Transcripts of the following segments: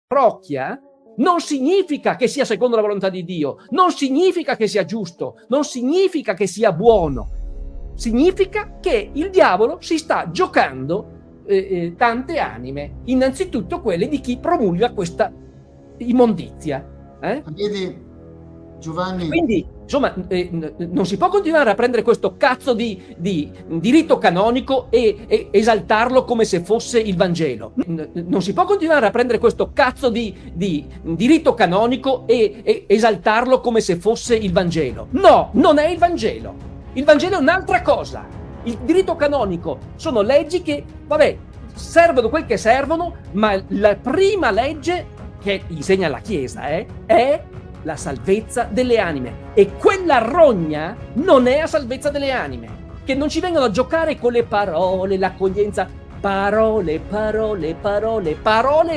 parrocchia non significa che sia secondo la volontà di Dio, non significa che sia giusto, non significa che sia buono, significa che il diavolo si sta giocando tante anime, innanzitutto quelle di chi promulga questa immondizia. Vedi, Giovanni? Quindi, insomma, non si può continuare a prendere questo cazzo di diritto canonico e esaltarlo come se fosse il Vangelo. Non si può continuare a prendere questo cazzo di diritto canonico e esaltarlo come se fosse il Vangelo. No, non è il Vangelo. Il Vangelo è un'altra cosa. Il diritto canonico sono leggi che, vabbè, servono quel che servono, ma la prima legge che insegna la Chiesa è la salvezza delle anime, e quella rogna non è a salvezza delle anime. Che non ci vengano a giocare con le parole, l'accoglienza, parole,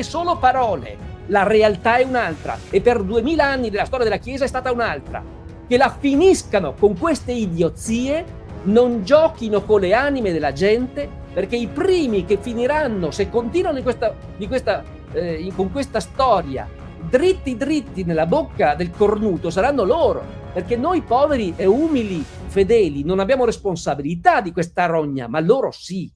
solo parole. La realtà è un'altra, e per 2000 anni della storia della Chiesa è stata un'altra. Che la finiscano con queste idiozie, non giochino con le anime della gente, perché i primi che finiranno, se continuano con questa storia, dritti nella bocca del cornuto, saranno loro, perché noi poveri e umili fedeli non abbiamo responsabilità di questa rogna, ma loro sì.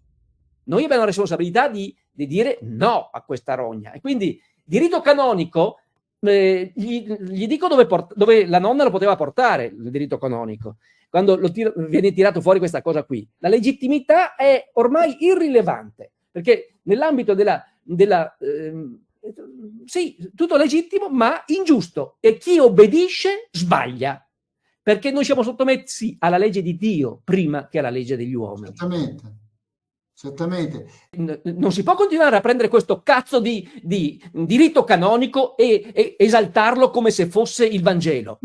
Noi abbiamo la responsabilità di dire no a questa rogna. E quindi diritto canonico, gli dico dove la nonna lo poteva portare, il diritto canonico. Quando viene tirato fuori questa cosa qui, la legittimità è ormai irrilevante, perché nell'ambito sì, tutto legittimo, ma ingiusto, e chi obbedisce sbaglia, perché noi siamo sottomessi alla legge di Dio prima che alla legge degli uomini. Certamente. Non si può continuare a prendere questo cazzo di diritto canonico e esaltarlo come se fosse il Vangelo.